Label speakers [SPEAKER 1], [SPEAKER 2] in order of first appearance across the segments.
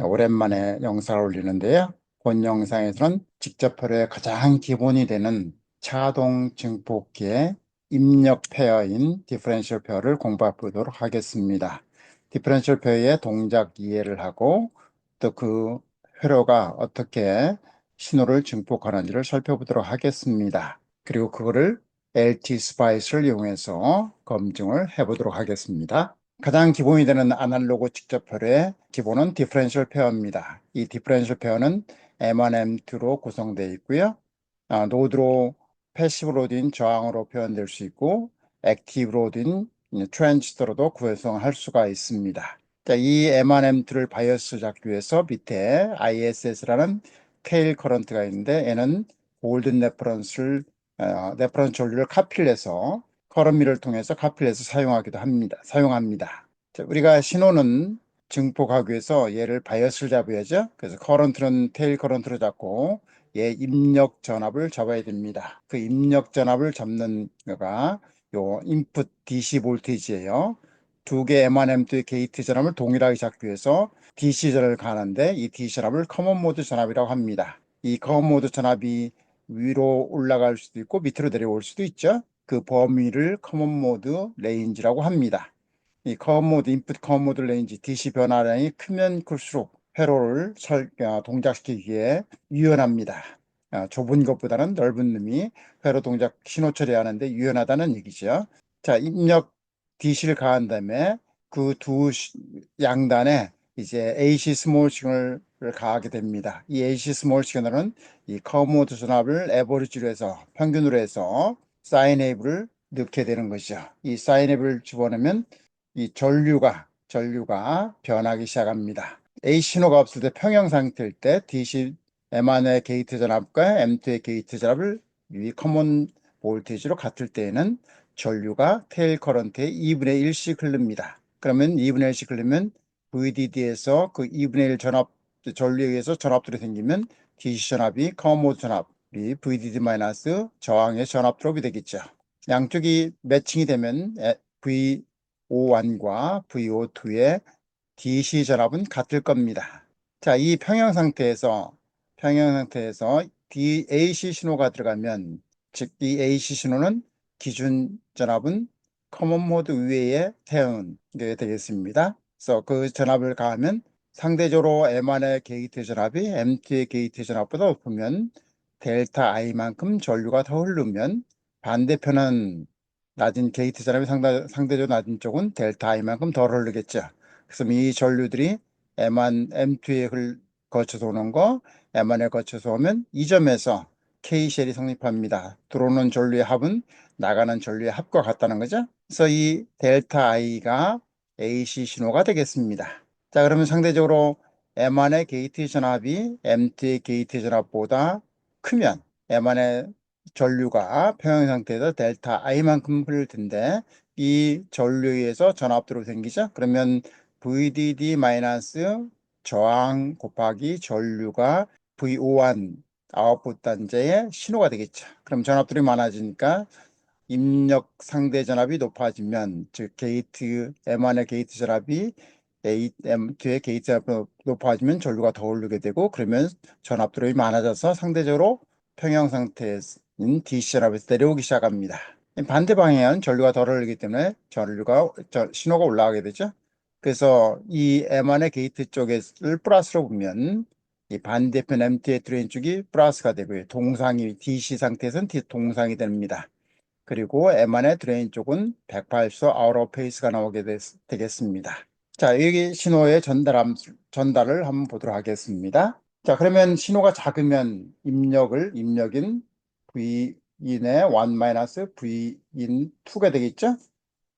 [SPEAKER 1] 오랜만에 영상을 올리는데요. 본 영상에서는 직접표의 가장 기본이 되는 차동 증폭기의 입력 페어인 디퍼런셜 페어를 공부해 보도록 하겠습니다. 디퍼런셜 페어의 동작 이해를 하고 또 그 회로가 어떻게 신호를 증폭하는지를 살펴보도록 하겠습니다. 그리고 그거를 LT 스파이스를 이용해서 검증을 해 보도록 하겠습니다. 가장 기본이 되는 아날로그 직접표의 기본은 디퍼런셜 페어입니다. 이 디퍼런셜 페어는 M1, M2로 구성되어 있고요. 노드로 패시브 로드인 저항으로 표현될 수 있고 액티브 로드인 트랜지스터로도 구성할 수가 있습니다. 자, 이 M1, M2를 바이어스 잡기 위해서 밑에 ISS라는 테일 커런트가 있는데 얘는 골든 레퍼런스 전류를 카피를 해서 커런미를 통해서 카피해서 사용합니다. 자, 우리가 신호는 증폭하기 위해서 얘를 바이어스를 잡아야죠. 그래서 커런트는 테일 커런트로 잡고 얘 입력 전압을 잡아야 됩니다. 그 입력 전압을 잡는 거가 요 인풋 DC 볼테이지예요. 두 개 M1M2의 게이트 전압을 동일하게 잡기 위해서 DC 전압을 가는데 이 DC 전압을 커먼 모드 전압이라고 합니다. 이 커먼 모드 전압이 위로 올라갈 수도 있고 밑으로 내려올 수도 있죠. 그 범위를 커먼 모드 레인지라고 합니다. 이 인풋 커먼 모드 레인지 DC 변화량이 크면 클수록 회로를 동작시키기에 유연합니다. 좁은 것보다는 넓은 놈이 회로 동작 신호 처리하는데 유연하다는 얘기죠. 자, 입력 DC를 가한 다음에 그 두 양단에 이제 AC 스몰 시그널을 가하게 됩니다. 이 AC 스몰 시그널은 이 커먼 모드 전압을 에버리지로 해서 평균으로 해서 사인 웨이브를 넣게 되는 것이죠. 이 사인 웨이브를 집어넣으면 이 전류가 변하기 시작합니다. A 신호가 없을 때 평형 상태일 때 DC M1의 게이트 전압과 M2의 게이트 전압을 이 커먼 볼테이지로 같을 때에는 전류가 테일 커런트의 2분의 1씩 흐릅니다. 그러면 2분의 1씩 흐르면 VDD에서 그 2분의 1 전류에 의해서 전압들이 생기면 DC 전압이 커먼 모드 전압이 VDD 마이너스 저항의 전압 드롭이 되겠죠. 양쪽이 매칭이 되면 VO1과 VO2의 DC 전압은 같을 겁니다. 자, 이 평형 상태에서 AC 신호가 들어가면, 즉 이 AC 신호는 기준 전압은 커먼 모드 위에 태우게 되겠습니다. 그래서 그 전압을 가하면 상대적으로 M1의 게이트 전압이 M2의 게이트 전압보다 높으면 델타 I만큼 전류가 더 흐르면 반대편은 낮은 게이트 전압이 상대적으로 낮은 쪽은 델타 I만큼 덜 흐르겠죠. 그래서 이 전류들이 M1, M2에 거쳐서 오는 거, M1에 거쳐서 오면 이 점에서 K쉘이 성립합니다. 들어오는 전류의 합은 나가는 전류의 합과 같다는 거죠. 그래서 이 델타 I가 AC 신호가 되겠습니다. 자, 그러면 상대적으로 M1의 게이트 전압이 M2의 게이트 전압보다 크면 M1의 전류가 평형 상태에서 델타 I만큼 흐를 텐데 이 전류에 의해서 전압들로 생기죠. 그러면 VDD 마이너스 저항 곱하기 전류가 VO1 아웃풋 단자의 신호가 되겠죠. 그럼 전압들이 많아지니까 입력 상대 전압이 높아지면 즉 M1의 게이트 전압이 M2의 게이트 전압이 높아지면 전류가 더 오르게 되고 그러면 전압 드롭이 많아져서 상대적으로 평형 상태인 DC 전압에서 내려오기 시작합니다. 반대 방향은 전류가 덜 흐르기 때문에 신호가 올라가게 되죠. 그래서 이 M1의 게이트 쪽을 플러스로 보면 이 반대편 M2의 드레인 쪽이 플러스가 되고요. 동상이 DC 상태에서는 동상이 됩니다. 그리고 M1의 드레인 쪽은 180도 아웃 오브 페이스가 나오게 되겠습니다. 자, 여기 신호의 전달을 한번 보도록 하겠습니다. 자, 그러면 신호가 작으면 입력인 V인의 1 V인 2가 되겠죠?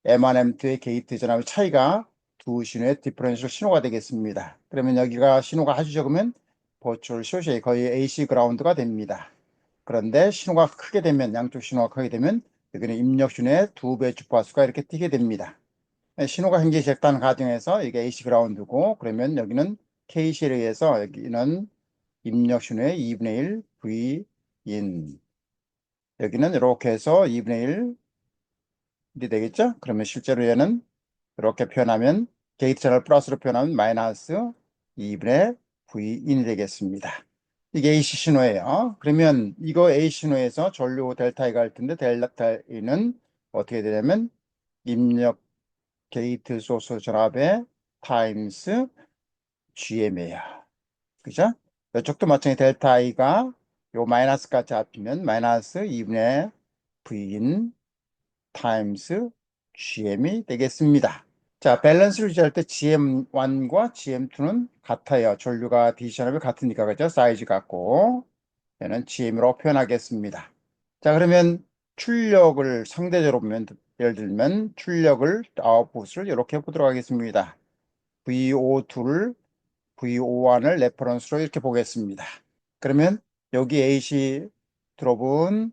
[SPEAKER 1] M1, M2의 게이트 전압의 차이가 두 신호의 디퍼런셜 신호가 되겠습니다. 그러면 여기가 신호가 아주 적으면 버추얼 숏이 거의 AC 그라운드가 됩니다. 그런데 신호가 크게 되면 양쪽 신호가 크게 되면 여기는 입력 신호의 2배 주파수가 이렇게 뛰게 됩니다. 신호가 굉장히 적다는 가정에서 이게 AC 그라운드고 그러면 여기는 KCL에 의해서 여기는 입력 신호의 2분의 1 V인 여기는 이렇게 해서 2분의 1이 되겠죠? 그러면 실제로 얘는 이렇게 표현하면 게이트 채널 플러스로 표현하면 마이너스 2분의 V인이 되겠습니다. 이게 AC 신호예요. 그러면 이거 A 신호에서 전류 델타 E가 할 텐데 델타 E는 어떻게 되냐면 입력 게이트 소스 전압의 타임스 GM이에요. 그죠? 이쪽도 마찬가지 델타 E가 요 마이너스까지 합치면 마이너스 2분의 V인 타임스 GM이 되겠습니다. 자, 밸런스를 유지할 때 GM1과 GM2는 같아요. 전류가 디지전압이 같으니까, 그죠? 사이즈 같고. 얘는 GM으로 표현하겠습니다. 자, 그러면 출력을 상대적으로 보면, 예를 들면 출력을, 아웃풋을 이렇게 보도록 하겠습니다. VO2를, VO1을 레퍼런스로 이렇게 보겠습니다. 그러면 여기 AC 드롭은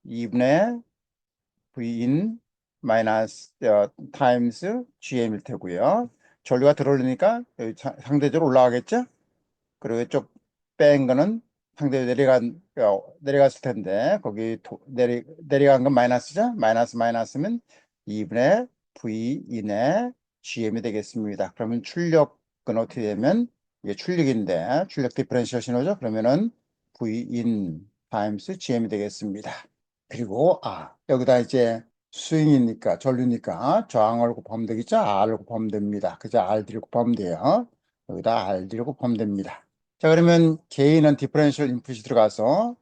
[SPEAKER 1] 2분의 V인 마이너스 타임스 GM일 테고요. 전류가 들어오니까 상대적으로 올라가겠죠? 그리고 이쪽 뺀 거는 상대적으로 내려갔을 텐데 거기 내려간 건 마이너스죠? 마이너스면 2분의 V인의 GM이 되겠습니다. 그러면 출력은 어떻게 되면 이게 출력인데 출력 디퍼런셜 신호죠? 그러면은 V인 타임스 GM이 되겠습니다. 그리고 여기다 이제 스윙이니까 전류니까 저항을 곱하면 되겠죠? R을 곱하면 됩니다. 그죠? RD를 곱하면 돼요. 여기다 RD를 곱하면 됩니다. 자, 그러면 게인은 디퍼런셜 인풋이 들어가서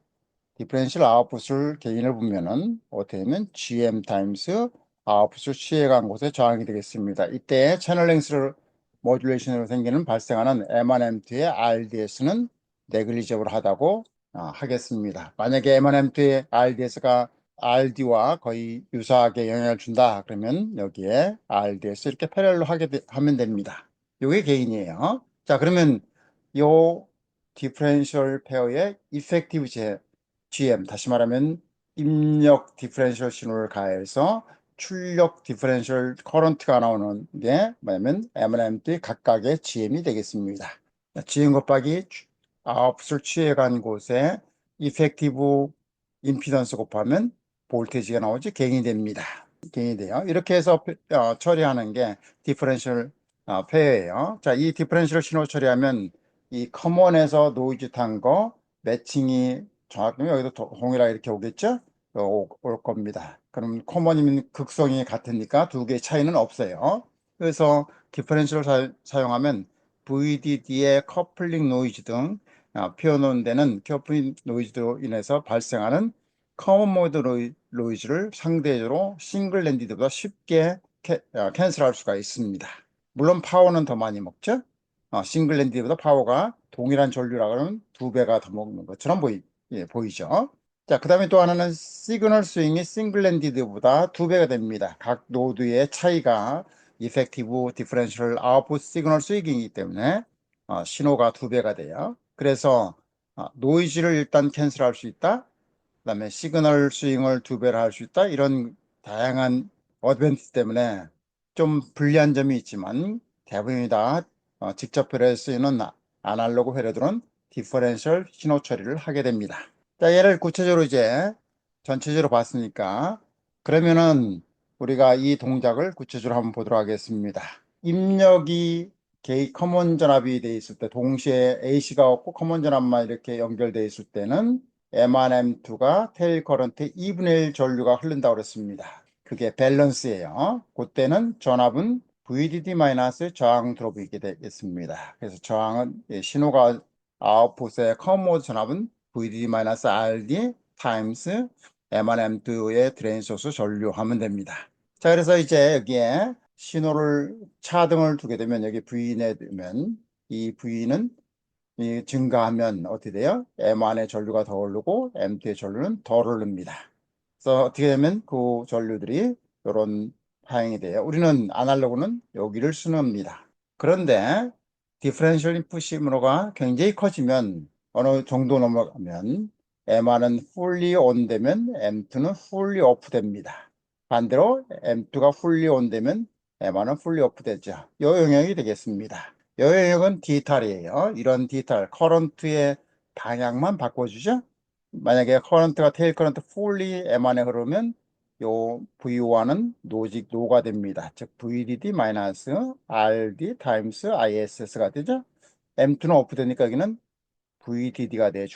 [SPEAKER 1] 디퍼런셜 아웃풋을 게인을 보면은 어떻게 되면 GM 타임스 아웃풋을 취해간 곳에 저항이 되겠습니다. 이때 채널 랭스를 모듈레이션으로 생기는 발생하는 M1M2의 RDS는 네글리저블 하다고 하겠습니다. 만약에 M1M2의 RDS가 RD와 거의 유사하게 영향을 준다 그러면 여기에 RDS 이렇게 패럴로 하면 됩니다. 이게 게인이에요. 자, 그러면 요 디퍼런셜 페어의 이펙티브 GM, 다시 말하면 입력 디퍼런셜 신호를 가해서 출력 디퍼런셜 커런트가 나오는 게 뭐냐면 M&MT 각각의 GM이 되겠습니다. GM 곱하기 아웃풋을 취해간 곳에 이펙티브 임피던스 곱하면 볼테이지가 나오지 개인이 됩니다. 개인이 돼요. 이렇게 해서 처리하는 게 디퍼런셜 페어예요. 자, 이 디퍼런셜 신호 처리하면 이 커먼에서 노이즈 탄 거 매칭이 정확하면 여기도 동일하게 이렇게 오겠죠? 올 겁니다. 그럼 커먼이면 극성이 같으니까 두 개의 차이는 없어요. 그래서 디퍼런셜을 사용하면 VDD의 커플링 노이즈 등 표현하는 데는 커플링 노이즈로 인해서 발생하는 커먼 모드 노이즈를 상대적으로 싱글 랜디드보다 쉽게 캔슬할 수가 있습니다. 물론 파워는 더 많이 먹죠? 싱글 랜디보다 파워가 동일한 전류라 그러면 두 배가 더 먹는 것처럼 보이죠. 자, 그 다음에 또 하나는 시그널 스윙이 싱글 랜디드보다 두 배가 됩니다. 각 노드의 차이가 이펙티브 디퍼런셜 아웃풋 시그널 스윙이기 때문에 신호가 두 배가 돼요. 그래서 노이즈를 일단 캔슬할 수 있다. 그다음에 시그널 스윙을 두 배로 할 수 있다. 이런 다양한 어드밴티지 때문에 좀 불리한 점이 있지만 대부분이 다 직접 회로에 쓰이는 아날로그 회로들은 디퍼런셜 신호 처리를 하게 됩니다. 자, 얘를 구체적으로 이제 전체적으로 봤으니까 그러면은 우리가 이 동작을 구체적으로 한번 보도록 하겠습니다. 입력이 게이 커먼 전압이 돼 있을 때 동시에 AC가 없고 커먼 전압만 이렇게 연결돼 있을 때는 M1M2가 테일 커런트 2분의 1 전류가 흐른다고 그랬습니다. 그게 밸런스예요. 그때는 전압은 VDD- 저항 드롭이게 되겠습니다. 그래서 저항은 신호가 아웃풋의 커먼 전압은 VDD-RD 타임스 M1M2의 드레인 소스 전류 하면 됩니다. 자, 그래서 이제 여기에 신호를 차등을 두게 되면 여기 V인에 두면 이 V는 증가하면 어떻게 돼요? M1의 전류가 더 오르고 M2의 전류는 덜 오릅니다. 그래서 어떻게 되면 그 전류들이 이런 파행이 돼요. 우리는 아날로그는 여기를 쓰는입니다. 그런데 디퍼런셜 인풋 시그널가 굉장히 커지면 어느 정도 넘어가면 M1은 fully on 되면 M2는 fully off 됩니다. 반대로 M2가 fully on 되면 M1은 fully off 되죠. 이 영역이 되겠습니다. 이 영역은 디지털이에요. 이런 디지털 커런트의 방향만 바꿔주죠. 만약에 커런트가 테일 커런트 fully M1에 흐르면 요 V1은 노가 됩니다. 즉 VDD-RD 타임스 ISS가 되죠. M2는 오프되니까 여기는 VDD가 돼.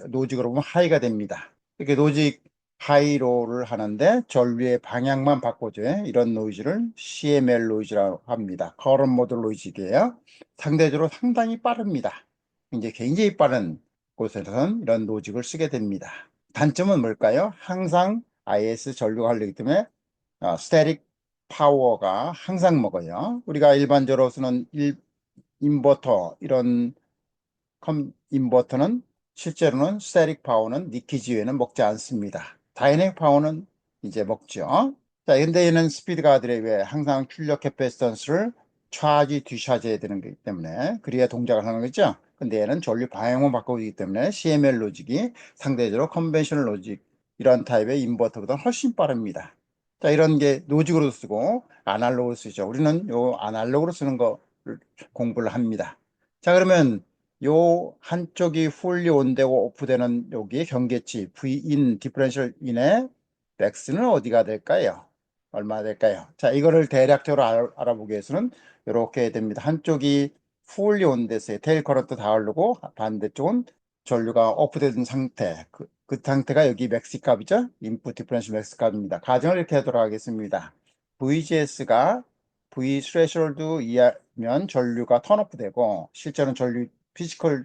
[SPEAKER 1] 노직으로 보면 하이가 됩니다. 이렇게 노직 하이로를 하는데 전류의 방향만 바꿔줘요. 이런 노이즈를 CML 노이즈라고 합니다. 커런 모드 노이즈이에요. 상대적으로 상당히 빠릅니다. 이제 굉장히 빠른 곳에서는 이런 노직을 쓰게 됩니다. 단점은 뭘까요? 항상 IS 전류가 흘리기 때문에 스태틱 파워가 항상 먹어요. 우리가 일반적으로 쓰는 인버터 이런 인버터는 실제로는 스태틱 파워는 니키지 외에는 먹지 않습니다. 다이내믹 파워는 이제 먹죠. 자, 근데 얘는 스피드 가드에 왜 항상 출력 캐패시턴스를 차지 뒤차지 해야 되는 거기 때문에 그래야 동작을 하는 거죠. 근데 얘는 전류 방향만 바꾸기 때문에 CML 로직이 상대적으로 컨벤셔널 로직 이런 타입의 인버터보다 훨씬 빠릅니다. 자, 이런 게 로직으로 쓰고 아날로그로 쓰죠. 우리는 요 아날로그로 쓰는 거를 공부를 합니다. 자, 그러면 요 한쪽이 fully 온되고 오프되는 여기 경계치 Vin 디퍼런셜 인의 맥스는 어디가 될까요? 얼마 될까요? 자, 이거를 대략적으로 알아보기 위해서는 이렇게 됩니다. 한쪽이 fully 온됐어요. 테일 커런트 다 흐르고 반대쪽은 전류가 오프된 상태. 그 상태가 여기 맥스 값이죠. 인풋 디퍼런셜 맥스 값입니다. 가정을 이렇게 하도록 하겠습니다. VGS가 V 스레셔홀드 이하면 전류가 턴오프 되고 실제로는 전류 피지컬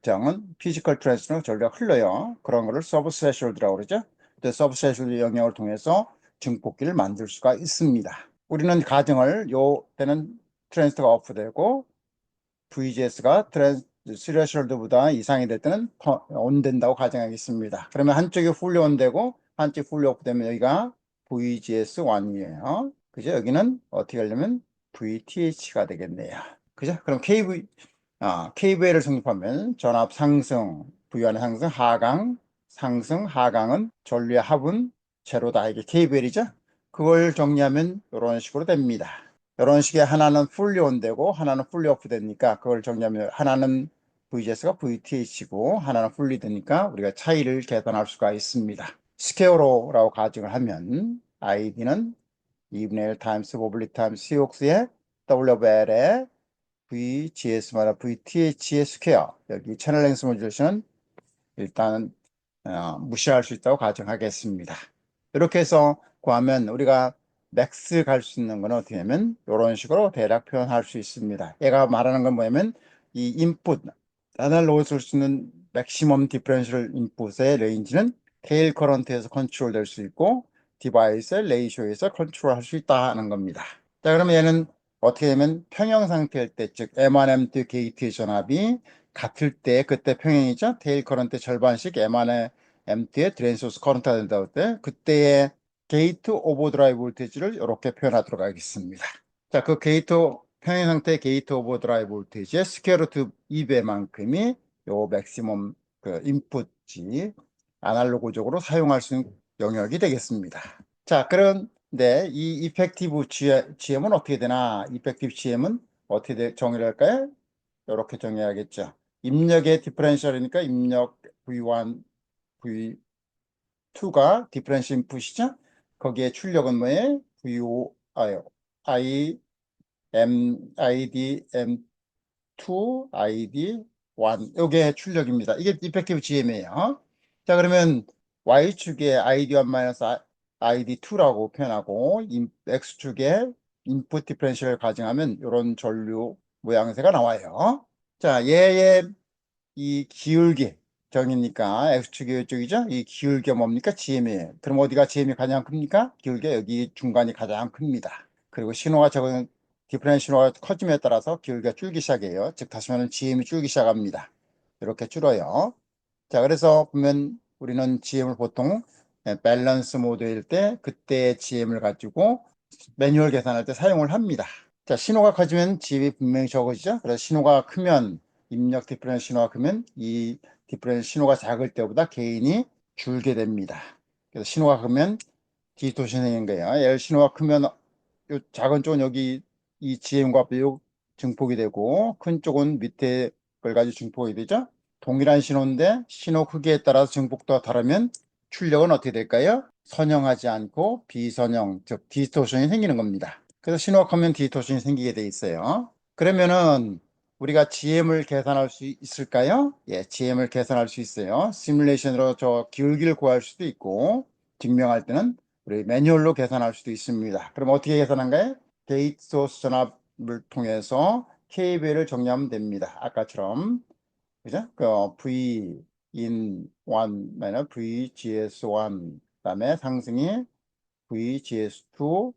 [SPEAKER 1] 장은 피지컬 트랜스는 전류가 흘러요. 그런 거를 서브 스레셔홀드라고 그러죠. 서브 스레셔홀드 영역을 통해서 증폭기를 만들 수가 있습니다. 우리는 가정을 요 때는 트랜스터가 오프되고 VGS가 스레셔홀드보다 이상이 될 때는 온된다고 가정하겠습니다. 그러면 한쪽이 풀리 온되고 한쪽이 풀리 오프되면 여기가 VGS1이에요. 그죠? 여기는 어떻게 하려면 VTH가 되겠네요. 그죠? 그럼 KVL을 성립하면 전압 상승, V완의 상승, 하강, 상승, 하강은 전류의 합은 제로다. 이게 KVL이죠? 그걸 정리하면 이런 식으로 됩니다. 이런 식의 하나는 풀리 온되고 하나는 풀리 오프 되니까 그걸 정리하면 하나는 VGS가 VTH고 하나는 풀리 되니까 우리가 차이를 계산할 수가 있습니다. 스퀘어로라고 가정을 하면 ID는 2분의 1 타임스 모빌리티 타임스 COX의 WL의 VGS마다 VTH의 스퀘어 여기 채널 랭스 모듈레이션은 일단은 무시할 수 있다고 가정하겠습니다. 이렇게 해서 구하면 우리가 맥스 갈 수 있는 거는 어떻게 하면 이런 식으로 대략 표현할 수 있습니다. 얘가 말하는 건 뭐냐면 이 인풋 아날로그로 쓸 수 있는 맥시멈 디퍼런셜 인풋의 레인지는 테일 커런트에서 컨트롤 될 수 있고 디바이스의 레이쇼에서 컨트롤 할 수 있다는 겁니다. 자, 그러면 얘는 어떻게 되면 평형 상태일 때, 즉 M1, M2 게이트의 전압이 같을 때 그때 평형이죠. 테일 커런트 절반씩 M1의 M2의 드레인 소스 커런트가 된다고 할 때 그때의 게이트 오버드라이브 볼테이지를 이렇게 표현하도록 하겠습니다. 자, 그 게이트 평행 상태의 게이트 오버드라이브 볼테이지의 스퀘어 루트 2배만큼이 요 맥시멈 그 인풋이 아날로그적으로 사용할 수 있는 영역이 되겠습니다. 자, 그런데 이 이펙티브 GM은 어떻게 되나? 이펙티브 GM은 어떻게 정의를 할까요? 이렇게 정의해야겠죠. 입력의 디퍼런셜이니까 입력 V1, V2가 디퍼런셜 인풋이죠. 거기에 출력은 뭐예요? VO, I, ID, M2, ID, 1. 이게 출력입니다. 이게 이펙티브 GM이에요. 자, 그러면 Y축에 ID1 ID2라고 표현하고 X축에 인풋 디퍼런셜을 가정하면 이런 전류 모양새가 나와요. 자, 얘의 이 기울기 정이니까 X축이 이쪽이죠. 이 기울기가 뭡니까? GM이에요. 그럼 어디가 GM이 가장 큽니까? 기울기가 여기 중간이 가장 큽니다. 그리고 신호가 적은 디퍼런셜 신호가 커짐에 따라서 기울기가 줄기 시작해요. 즉 다시 말하면 GM이 줄기 시작합니다. 이렇게 줄어요. 자, 그래서 보면 우리는 GM을 보통 밸런스 모드일 때 그때의 GM을 가지고 매뉴얼 계산할 때 사용을 합니다. 자, 신호가 커지면 GM이 분명히 적어지죠. 그래서 신호가 크면 입력 디퍼런셜 신호가 크면 이 디퍼런셜 신호가 작을 때보다 게인이 줄게 됩니다. 그래서 신호가 크면 디스토션이 생긴 거예요. 예를 신호가 크면 요 작은 쪽은 여기 이 GM과 요 증폭이 되고 큰 쪽은 밑에 걸 가지고 증폭이 되죠. 동일한 신호인데 신호 크기에 따라서 증폭도가 다르면 출력은 어떻게 될까요? 선형하지 않고 비선형, 즉 디스토션이 생기는 겁니다. 그래서 신호가 크면 디스토션이 생기게 돼 있어요. 그러면은 우리가 GM을 계산할 수 있을까요? 예, GM을 계산할 수 있어요. 시뮬레이션으로 저 기울기를 구할 수도 있고, 증명할 때는 우리 매뉴얼로 계산할 수도 있습니다. 그럼 어떻게 계산한가요? 게이트 소스 전압을 통해서 KVL을 정리하면 됩니다. 아까처럼. 그죠? V in 1 VGS1 그다음에 상승이 VGS2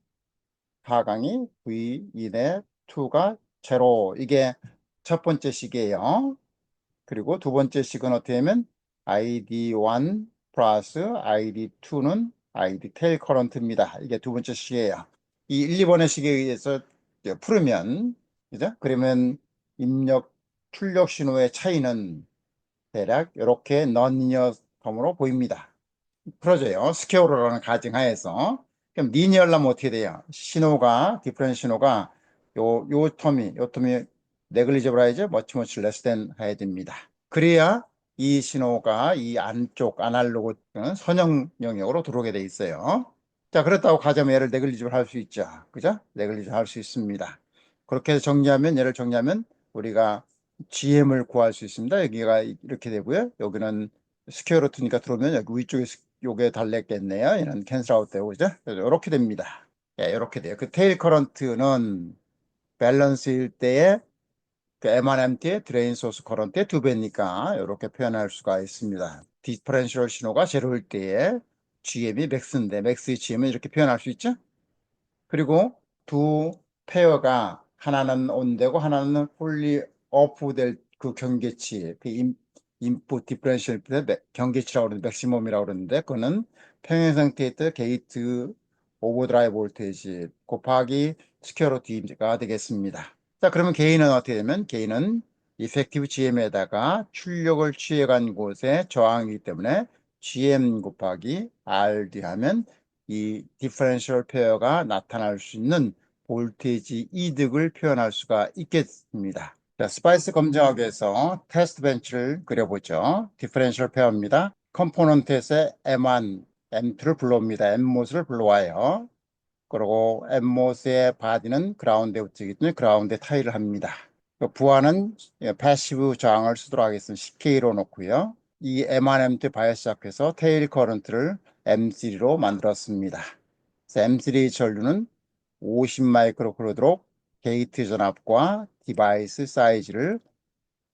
[SPEAKER 1] 하강이 V in의 2가 제로 이게 첫 번째 식이에요. 그리고 두 번째 식은 어떻게 하면 ID1 플러스 ID2는 ID 테일 커런트입니다. 이게 두 번째 식이에요. 이 1, 2번의 식에 의해서 이제 풀으면 그죠? 그러면 입력 출력 신호의 차이는 대략 이렇게 넌리니어 텀으로 보입니다. 풀어줘요. 스퀘어로라는 가정하에서. 그럼 리니어라면 어떻게 돼요? 신호가, 디퍼런스 신호가 요 텀이 네글리저블하이즈 머치 레스 된 해야 됩니다. 그래야 이 신호가 이 안쪽 아날로그 선형 영역으로 들어오게 돼 있어요. 자, 그렇다고 가정하면 얘를 네글리저블 할 수 있죠. 그죠? 네글리저블 할 수 있습니다. 그렇게 해서 얘를 정리하면 우리가 GM을 구할 수 있습니다. 여기가 이렇게 되고요. 여기는 스퀘어 루트니까 들어오면 여기 위쪽에 요게 달랬겠네요. 얘는 캔슬 아웃 되고 그죠? 이렇게 됩니다. 예, 이렇게 돼요. 그 테일 커런트는 밸런스일 때에 그 M1Mt의 드레인 소스 커런트의 두 배니까 이렇게 표현할 수가 있습니다. 디퍼런셜 신호가 제로일 때에 GM이 맥스인데 맥스의 GM은 이렇게 표현할 수 있죠? 그리고 두 페어가 하나는 온되고 하나는 폴리 오프 될 그 경계치, 그 인풋 디퍼런셜 경계치라고 그러는데 맥시멈이라고 그러는데 그거는 평행 상태에 있던 게이트 오버드라이브 볼테이지 곱하기 스퀘어 루트 D가 되겠습니다. 자, 그러면 게인은 어떻게 되면 게인은 이펙티브 GM에다가 출력을 취해간 곳에 저항이기 때문에 GM 곱하기 RD 하면 이 디퍼런셜 페어가 나타날 수 있는 볼테이지 이득을 표현할 수가 있겠습니다. 자, 스파이스 검정하기 위해서 테스트 벤치를 그려보죠. 디퍼런셜 페어입니다. 컴포넌트에서 M1, M2를 불러옵니다. M못을 불러와요. 그리고 M못의 바디는 그라운드에 붙이기 때문에 그라운드에 타이를 합니다. 부하는 패시브 저항을 쓰도록 하겠습니다. CK로 놓고요. 이 M1M2 바이오스 시작해서 테일 커런트를 M3로 만들었습니다. M3 전류는 50 마이크로 흐르도록 게이트 전압과 디바이스 사이즈를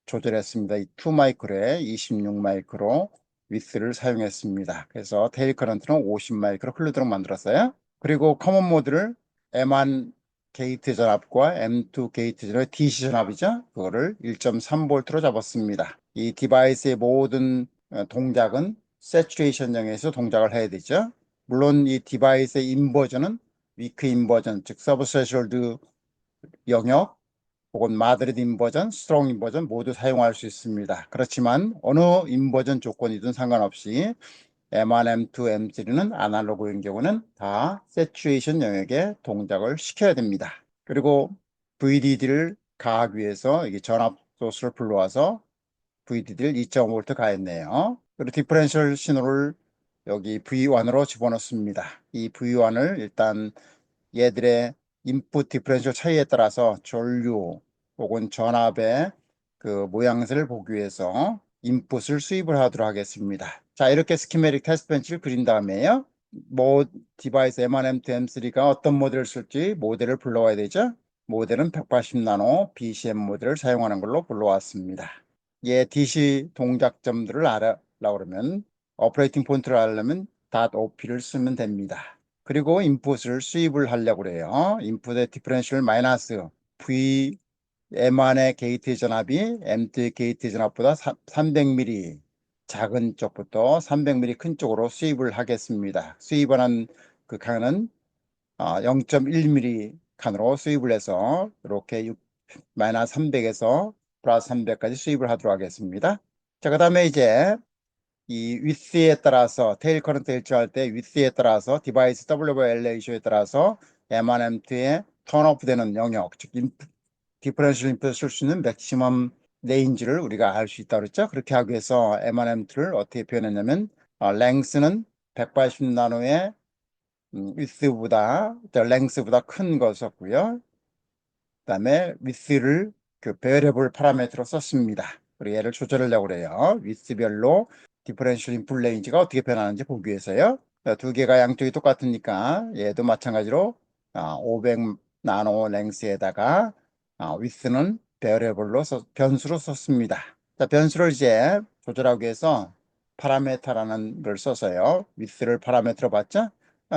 [SPEAKER 1] 조절했습니다. 이 2 마이크로에 26 마이크로 위스를 사용했습니다. 그래서 테일 커런트는 50 마이크로 흐르도록 만들었어요. 그리고 커먼 모드를 M1 게이트 전압과 M2 게이트 전압 DC 전압이죠. 그거를 1.3V로 잡았습니다. 이 디바이스의 모든 동작은 세츄레이션형에서 동작을 해야 되죠. 물론 이 디바이스의 인버전은 위크 인버전, 즉 서브 스레시홀드 영역 혹은 마드리드 인버전, 스트롱 인버전 모두 사용할 수 있습니다. 그렇지만 어느 인버전 조건이든 상관없이 M1, M2, M3는 아날로그인 경우는 다 세츄레이션 영역에 동작을 시켜야 됩니다. 그리고 VDD를 가하기 위해서 이게 전압 소스를 불러와서 VDD를 2.5V 가했네요. 그리고 디퍼런셜 신호를 여기 V1으로 집어넣습니다. 이 V1을 일단 얘들의 인풋 디퍼런셜 차이에 따라서 전류 혹은 전압의 그 모양새를 보기 위해서 인풋을 수입을 하도록 하겠습니다. 자, 이렇게 스키매틱 테스트 벤치를 그린 다음에요. 뭐 디바이스 M1M2, M3가 어떤 모델을 쓸지 모델을 불러와야 되죠. 모델은 180 나노 BCM 모델을 사용하는 걸로 불러왔습니다. 얘 DC 동작점들을 알아려고 그러면 오퍼레이팅 포인트를 알려면 .op를 쓰면 됩니다. 그리고 인풋을 수입을 하려고 그래요. 인풋의 디퍼런셜 마이너스 V M1의 게이트 전압이 M2의 게이트 전압보다 300mm 작은 쪽부터 300mm 큰 쪽으로 수입을 하겠습니다. 수입을 한 그 칸은 0.1mm 칸으로 수입을 해서 이렇게 마이너스 300에서 플러스 300까지 수입을 하도록 하겠습니다. 자, 그 다음에 이제 이 위스에 따라서 테일 커런트 일정할 때 위스에 따라서 디바이스 WL 레이쇼에 따라서 M1M2의 턴오프 되는 영역, 즉 디퍼런셜 인풋을 쓸 수 있는 맥시멈 레인지를 우리가 알 수 있다고 그랬죠. 그렇게 하기 위해서 M1M2를 어떻게 표현했냐면 랭스는 180 나노의 위스보다 랭스보다 큰 거 썼고요. 그다음에 위스를 그 베리어블 파라미터로 썼습니다. 그리고 얘를 조절하려고 그래요. 위스별로 디퍼런셜 인풋 레인지가 어떻게 변하는지 보기 위해서요. 두 개가 양쪽이 똑같으니까 얘도 마찬가지로 500 나노 랭스에다가 위스는 베리어블로 변수로 썼습니다. 자, 변수를 이제 조절하기 위해서 파라메터라는 걸 써서요. 위스를 파라메터로 봤죠?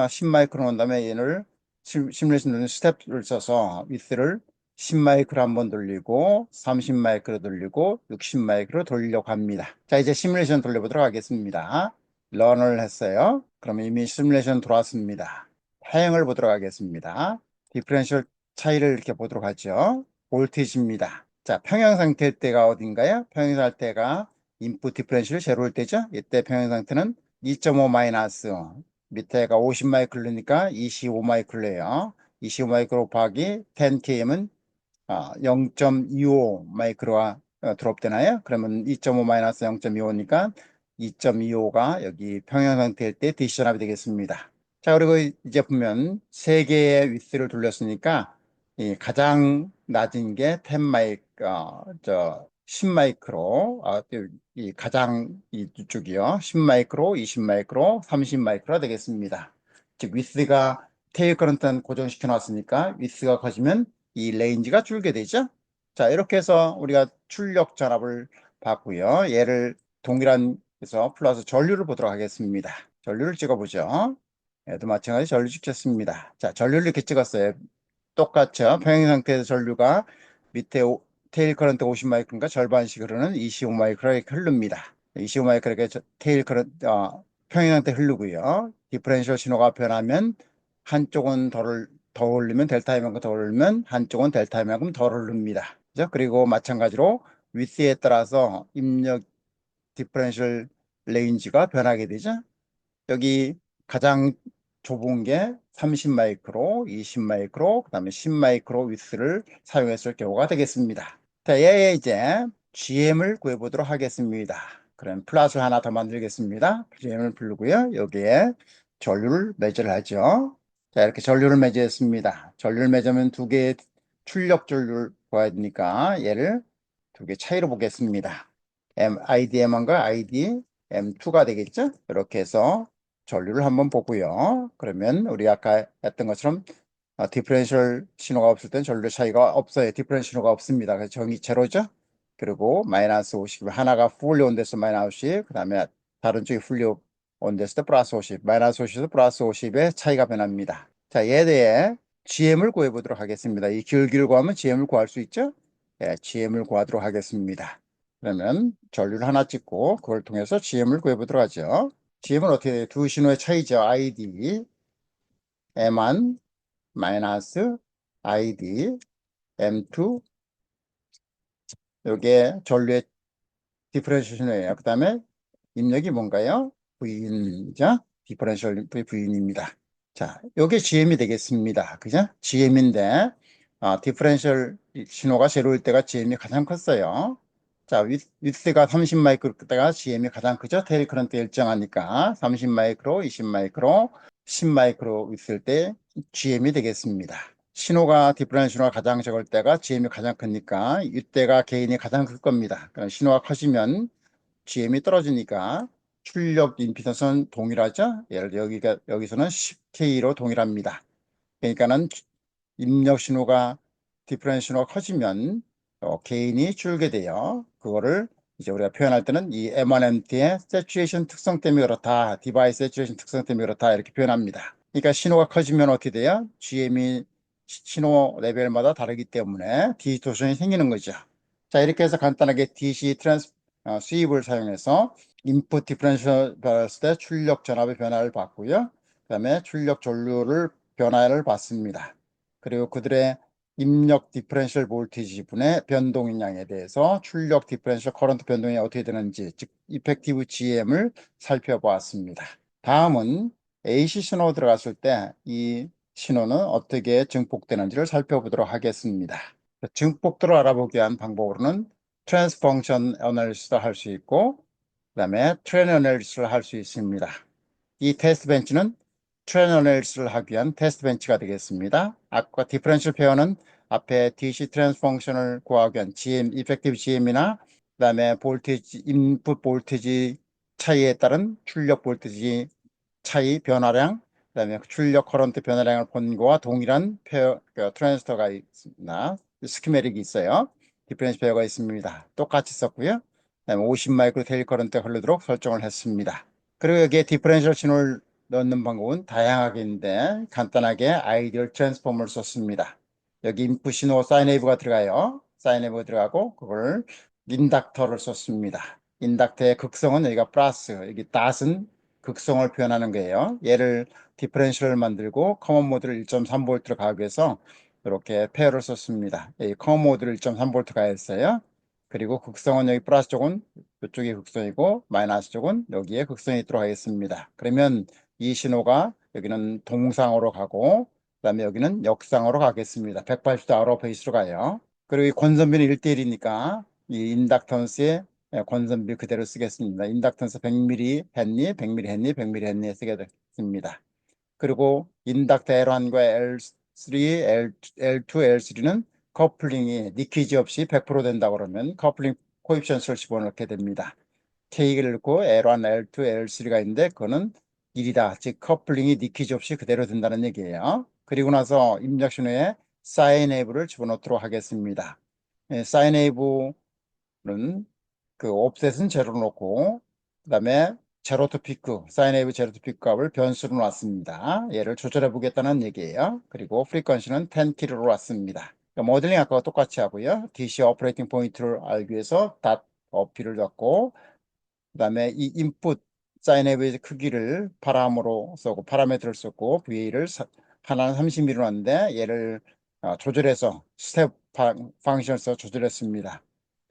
[SPEAKER 1] 10 마이크론 온 다음에 얘를 시뮬레이션 돌리는 스텝을 써서 위스를 10 마이크로 한번 돌리고 30 마이크로 돌리고 60 마이크로 돌리려고 합니다. 자, 이제 시뮬레이션 돌려보도록 하겠습니다. 런을 했어요. 그러면 이미 시뮬레이션 돌아왔습니다. 사용을 보도록 하겠습니다. 디퍼런셜 차이를 이렇게 보도록 하죠. 볼티지입니다. 자, 평형 상태일 때가 어딘가요? 평형 상태가 인풋 디퍼런셜이 제로일 때죠. 이때 평형 상태는 2.5 마이너스 밑에가 50 마이크로니까 25 마이크로예요. 25 마이크로 곱하기 10km은 0.25 마이크로가 드롭되나요? 그러면 2.5 마이너스 0.25니까 2.25가 여기 평형 상태일 때 디시전압이 되겠습니다. 자, 그리고 이제 보면 세 개의 위스를 돌렸으니까 이 가장 낮은 게 10 10 마이크로, 이 가장 이쪽이요. 10 마이크로, 20 마이크로, 30 마이크로 되겠습니다. 즉, 위스가 테일 커런트는 고정시켜 놨으니까 위스가 커지면 이 레인지가 줄게 되죠. 자, 이렇게 해서 우리가 출력 전압을 봤고요. 얘를 동일한 에서 플러스 전류를 보도록 하겠습니다. 전류를 찍어보죠. 얘도 마찬가지 전류 찍혔습니다. 자, 전류를 이렇게 찍었어요. 똑같죠. 평행 상태에서 전류가 밑에 테일 커런트 50 마이크로니까 절반씩 흐르는 25 마이크로 이렇게 흐릅니다. 25 마이크로 이렇게 테일 커런트 평행 상태 흐르고요. 디퍼런셜 신호가 변하면 한쪽은 더 올리면 델타이만큼 더 올리면 한쪽은 델타이만큼 덜 흐릅니다. 그죠? 그리고 마찬가지로 위스에 따라서 입력 디퍼런셜 레인지가 변하게 되죠. 여기 가장 좁은 게 30 마이크로, 20 마이크로, 그 다음에 10 마이크로 위스를 사용했을 경우가 되겠습니다. 자, 얘에 이제 GM을 구해보도록 하겠습니다. 그럼 플러스를 하나 더 만들겠습니다. GM을 부르고요. 여기에 전류를 매제를 하죠. 자, 이렇게 전류를 매제했습니다. 전류를 매제하면 두 개의 출력 전류를 구해야 되니까 얘를 두 개 차이로 보겠습니다. IDM1과 IDM2가 되겠죠? 이렇게 해서 전류를 한번 보고요. 그러면 우리 아까 했던 것처럼 디퍼런셜 신호가 없을 땐 전류 차이가 없어요. 디퍼런셜 신호가 없습니다. 그래서 정의 제로죠. 그리고 마이너스 50, 하나가 풀리 온데서 마이너스 50, 그 다음에 다른 쪽이 풀리 온데서 플러스 50, 마이너스 50에서 플러스 50의 차이가 변합니다. 자, 얘에 대해 GM을 구해보도록 하겠습니다. 이 기울기를 구하면 GM을 구할 수 있죠? 네, GM을 구하도록 하겠습니다. 그러면 전류를 하나 찍고 그걸 통해서 GM을 구해보도록 하죠. GM은 어떻게 돼요? 두 신호의 차이죠. ID, M1, 마이너스, ID, M2, 요게 전류의 디퍼런셜 신호예요. 그 다음에 입력이 뭔가요? V인이죠? 디퍼런셜 V인입니다. 자, 요게 GM이 되겠습니다. 그죠? GM인데, 디퍼런셜 신호가 제로일 때가 GM이 가장 컸어요. 자, 위스가 30 마이크로 때가 GM이 가장 크죠? 테일 커런트 일정하니까 30 마이크로, 20 마이크로, 10 마이크로 있을 때 GM이 되겠습니다. 신호가 디퍼런셜 신호가 가장 적을 때가 GM이 가장 크니까 이때가 게인이 가장 클 겁니다. 그럼 신호가 커지면 GM이 떨어지니까 출력 임피던스는 동일하죠? 예를 들어 여기서는 10K로 동일합니다. 그러니까는 입력 신호가 디퍼런셜 신호가 커지면 게인이 줄게 돼요. 그거를 이제 우리가 표현할 때는 이 M1MT의 세츄레이션 특성 때문에 그렇다, 디바이스 세츄레이션 특성 때문에 그렇다 이렇게 표현합니다. 그러니까 신호가 커지면 어떻게 돼요? GM이 신호 레벨마다 다르기 때문에 디스토션이 생기는 거죠. 자, 이렇게 해서 간단하게 DC 수입을 사용해서 인풋 디퍼런셜 받았을 때 출력 전압의 변화를 봤고요. 그 다음에 출력 전류를 변화를 봤습니다. 그리고 그들의 입력 디퍼런셜 볼티지 분의 변동인 양에 대해서 출력 디퍼런셜 커런트 변동이 어떻게 되는지, 즉 이펙티브 GM을 살펴보았습니다. 다음은 AC 신호 들어갔을 때 이 신호는 어떻게 증폭되는지를 살펴보도록 하겠습니다. 증폭도를 알아보기 위한 방법으로는 트랜스 펑션 어널리시스를 할 수 있고, 그 다음에 트렌 어널리시스를 할 수 있습니다. 이 테스트 벤치는 트렌 어널리시스를 하기 위한 테스트 벤치가 되겠습니다. 아까 디퍼런셜 페어는 앞에 DC 트랜스 펑션을 구하기 위한 GM, 이펙티브 GM이나 그다음에 볼티지, 인풋 볼티지 차이에 따른 출력 볼티지 차이 변화량, 그다음에 출력 커런트 변화량을 본 거와 동일한 트랜지스터가 있나 스키매틱이 있어요. 디퍼런스 페어가 있습니다. 똑같이 썼고요. 그다음에 50 마이크로 테일 커런트가 흐르도록 설정을 했습니다. 그리고 여기에 디퍼런셜 신호를 넣는 방법은 다양하게 있는데 간단하게 아이디얼 트랜스포머를 썼습니다. 여기 인풋 신호 사인웨이브가 들어가요. 사인웨이브가 들어가고 그걸 인덕터를 썼습니다. 인덕터의 극성은 여기가 플러스, 여기 닷은 극성을 표현하는 거예요. 얘를 디퍼런셜을 만들고 커먼 모드를 1.3V로 가기 위해서 이렇게 페어를 썼습니다. 이 커먼 모드를 1.3V 가했어요. 그리고 극성은 여기 플러스 쪽은 이쪽이 극성이고 마이너스 쪽은 여기에 극성이 들어가겠습니다. 그러면 이 신호가 여기는 동상으로 가고 그다음에 여기는 역상으로 가겠습니다. 180도 아웃 오브 페이스로 가요. 그리고 이 권선비는 1대1이니까 이 인덕턴스의 권선비 그대로 쓰겠습니다. 인덕턴스 100mm 했니, 100mm 했니, 100mm 했니 쓰게 됐습니다. 그리고 인덕터 L1과 L3, L2, L3는 커플링이 니키지 없이 100% 된다고 그러면 커플링 코에피션트를 집어넣게 됩니다. K를 넣고 L1, L2, L3가 있는데 그거는 1이다. 즉 커플링이 니키지 없이 그대로 된다는 얘기예요. 그리고 나서 입력 신호에 사인웨이브를 집어넣도록 하겠습니다. 사인웨이브는 그 옵셋은 제로로 놓고 그다음에 제로 투 피크, 사인웨이브 제로 투 피크 값을 변수로 놨습니다. 얘를 조절해 보겠다는 얘기예요. 그리고 프리퀀시는 10kHz로 놨습니다. 모델링 아까와 똑같이 하고요. DC 오퍼레이팅 포인트를 알기 위해서 닷 어피를 넣고 그다음에 이 인풋 사인웨이브의 크기를 파람으로 쓰고 파라미터를 쓰고 VA를 하나는 30mm로 하는데 얘를 조절해서 스텝 펑션을 써 조절했습니다.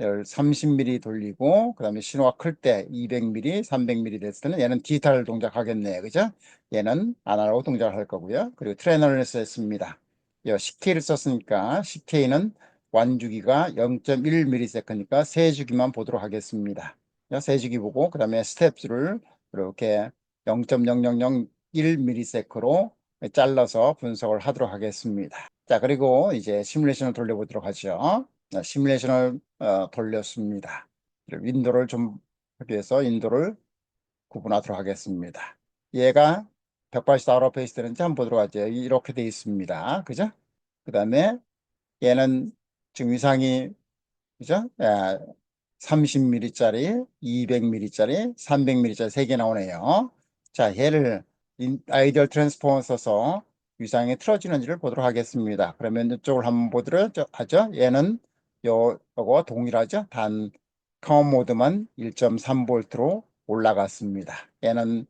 [SPEAKER 1] 얘를 30mm 돌리고 그다음에 신호가 클 때 200mm, 300mm 됐을 때는 얘는 디지털 동작하겠네요. 그죠? 얘는 아날로그 동작을 할 거고요. 그리고 트레이너를 했습니다. 10K를 썼으니까 10K는 완주기가 0.1ms니까 세 주기만 보도록 하겠습니다. 세 주기 보고 그다음에 스텝수를 이렇게 0.0001ms로 잘라서 분석을 하도록 하겠습니다. 자, 그리고 이제 시뮬레이션을 돌려보도록 하죠. 시뮬레이션을 돌렸습니다. 윈도를 좀 하기 위해서 윈도를 구분하도록 하겠습니다. 얘가 184로 페이스 되는지 한번 보도록 하죠. 이렇게 돼 있습니다. 그죠? 그 다음에 얘는 지금 위상이 그죠? 30mm짜리, 200mm짜리, 300mm짜리 3개 나오네요. 자, 얘를 아이디얼 트랜스포머 써서 위상이 틀어지는지를 보도록 하겠습니다. 그러면 이쪽을 한번 보도록 하죠. 얘는 요거 동일하죠. 단 카운 모드만 1.3V로 올라갔습니다. 얘는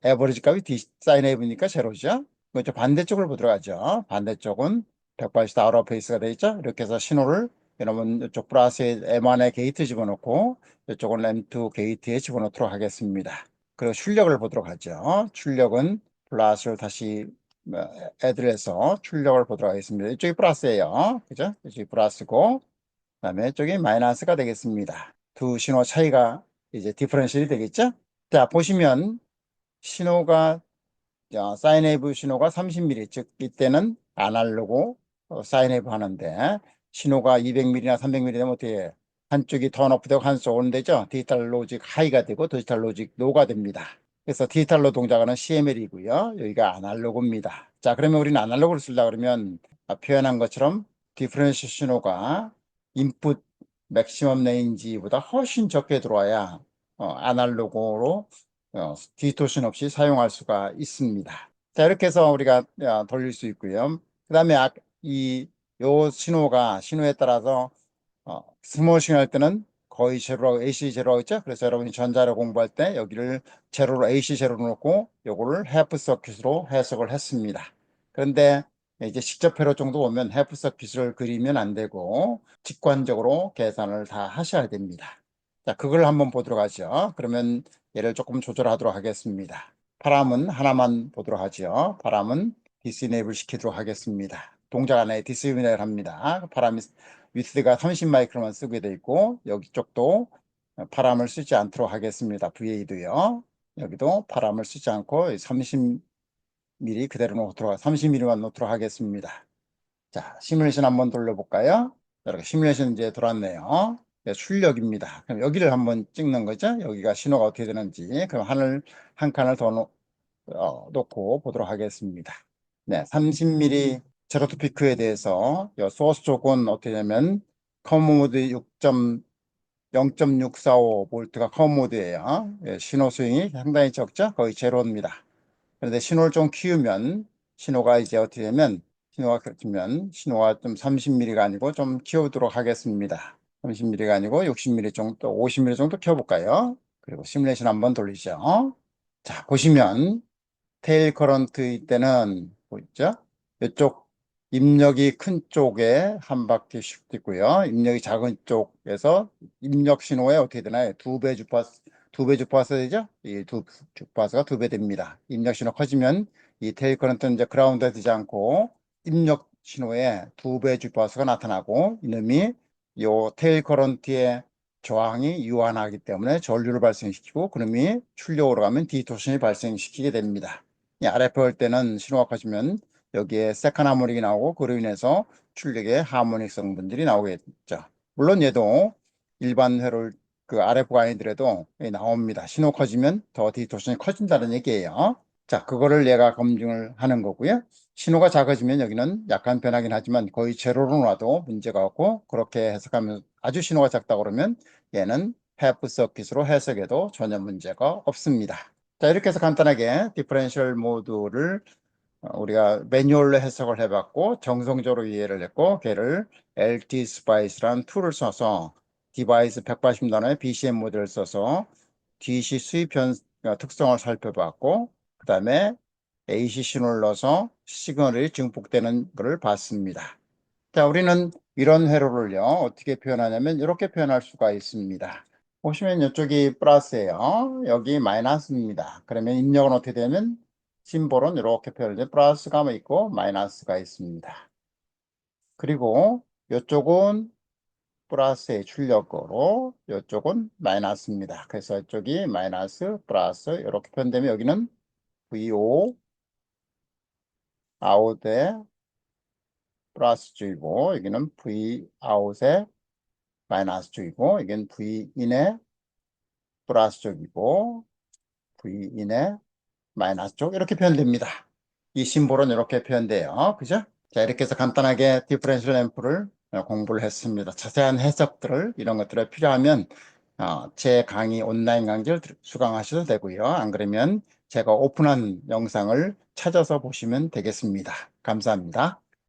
[SPEAKER 1] 에버리지 값이 사인웨이브니까 제로죠. 그렇죠. 반대쪽을 보도록 하죠. 반대쪽은 180도 아웃 오브 페이스가 되어 있죠. 이렇게 해서 신호를 여러분 이쪽 플러스에 M1에 게이트 집어넣고 이쪽은 M2 게이트에 집어넣도록 하겠습니다. 그리고 출력을 보도록 하죠. 출력은 플러스를 다시 애들 해서 출력을 보도록 하겠습니다. 이쪽이 플러스예요. 그죠? 이쪽이 플러스고 그다음에 이쪽이 마이너스가 되겠습니다. 두 신호 차이가 이제 디퍼런셜이 되겠죠? 자, 보시면 신호가 사인웨이브 신호가 30mm, 즉 이때는 아날로그 사인웨이브 하는데 신호가 200mm나 300mm 되면 어떻게 해요? 한쪽이 턴오프 되고 한쪽 오는 되죠. 디지털 로직 하이가 되고 디지털 로직 로가 됩니다. 그래서 디지털로 동작하는 CML이고요. 여기가 아날로그입니다. 자, 그러면 우리는 아날로그를 쓰려고 그러면 표현한 것처럼 디퍼런셜 신호가 인풋 맥시멈 레인지보다 훨씬 적게 들어와야 아날로그로 디스토션 없이 사용할 수가 있습니다. 자, 이렇게 해서 우리가 돌릴 수 있고요. 그 다음에 요 신호에 따라서 스몰 싱 할 때는 거의 제로라고 AC 제로라고 했죠. 그래서 여러분이 전자를 공부할 때 여기를 제로로 AC 제로로 놓고 요거를 해프 서킷으로 해석을 했습니다. 그런데 이제 직접 회로 정도 오면 해프 서킷을 그리면 안 되고 직관적으로 계산을 다 하셔야 됩니다. 자, 그걸 한번 보도록 하죠. 그러면 얘를 조금 조절하도록 하겠습니다. 파람은 하나만 보도록 하죠. 파람은 디스이네이블 시키도록 하겠습니다. 동작 안에 디스이네이블 합니다. 파람이 위스가 30 마이크로만 쓰게 되어 있고 여기 쪽도 파람을 쓰지 않도록 하겠습니다. VA도요. 여기도 파람을 쓰지 않고 30mm 그대로 놓도록 30mm만 놓도록 하겠습니다. 자, 시뮬레이션 한번 돌려볼까요? 이렇게 시뮬레이션 이제 돌았네요. 네, 출력입니다. 그럼 여기를 한번 찍는 거죠. 여기가 신호가 어떻게 되는지. 그럼 한 칸을 더 놓고 보도록 하겠습니다. 네, 30mm 제로 투 피크에 대해서 이 소스 쪽은 어떻게 되냐면 커먼 모드 0.645V가 커먼 모드예요. 예, 신호 스윙이 상당히 적죠. 거의 제로입니다. 그런데 신호를 좀 키우면 신호가 이제 어떻게 되면 신호가 좀 30mm가 아니고 좀 키우도록 하겠습니다. 30mm가 아니고 60mm 정도, 50mm 정도 키워볼까요? 그리고 시뮬레이션 한번 돌리죠. 자, 보시면 테일 커런트일 때는 보이죠? 이쪽 입력이 큰 쪽에 한 바퀴씩 있고요. 입력이 작은 쪽에서 입력 신호에 어떻게 되나요? 두 배 주파수 되죠? 이 주파수가 두 배 됩니다. 입력 신호 커지면 이 테일 커런트는 이제 그라운드 되지 않고 입력 신호에 두 배 주파수가 나타나고 이놈이 요 테일 커런트의 저항이 유한하기 때문에 전류를 발생시키고 그놈이 출력으로 가면 디토션이 발생시키게 됩니다. 이 RF 할 때는 신호가 커지면 여기에 세컨 하모닉이 나오고 그로 인해서 출력의 하모닉 성분들이 나오겠죠. 물론 얘도 일반 회로를 그 RF가 아니더라도 나옵니다. 신호 커지면 더 디토션이 커진다는 얘기예요. 자, 그거를 얘가 검증을 하는 거고요. 신호가 작아지면 여기는 약간 변하긴 하지만 거의 제로로 놔도 문제가 없고 그렇게 해석하면 아주 신호가 작다 그러면 얘는 해프 서킷으로 해석해도 전혀 문제가 없습니다. 자, 이렇게 해서 간단하게 디퍼런셜 모드를 우리가 매뉴얼로 해석을 해봤고 정성적으로 이해를 했고 걔를 LT 스파이스라는 툴을 써서 디바이스 180단어의 BCM 모델을 써서 DC 수입 특성을 살펴봤고 그 다음에 AC 신호를 넣어서 시그널이 증폭되는 것을 봤습니다. 자, 우리는 이런 회로를요 어떻게 표현하냐면 이렇게 표현할 수가 있습니다. 보시면 이쪽이 플러스예요. 여기 마이너스입니다. 그러면 입력은 어떻게 되면 심볼은 이렇게 표현돼 플러스가 있고 마이너스가 있습니다. 그리고 이쪽은 플러스의 출력으로 이쪽은 마이너스입니다. 그래서 이쪽이 마이너스 플러스 이렇게 표현되면 여기는 VO 아웃의 플러스 주이고 여기는 V 아웃의 마이너스 주이고 여기는 V 인의 플러스 쪽이고 V 인의 마이너스 쪽 이렇게 표현됩니다. 이 심볼은 이렇게 표현돼요. 그죠? 자, 이렇게 해서 간단하게 디퍼런셜 앰프를 공부를 했습니다. 자세한 해석들을 이런 것들을 필요하면 제 강의 온라인 강의를 수강하셔도 되고요. 안 그러면 제가 오픈한 영상을 찾아서 보시면 되겠습니다. 감사합니다.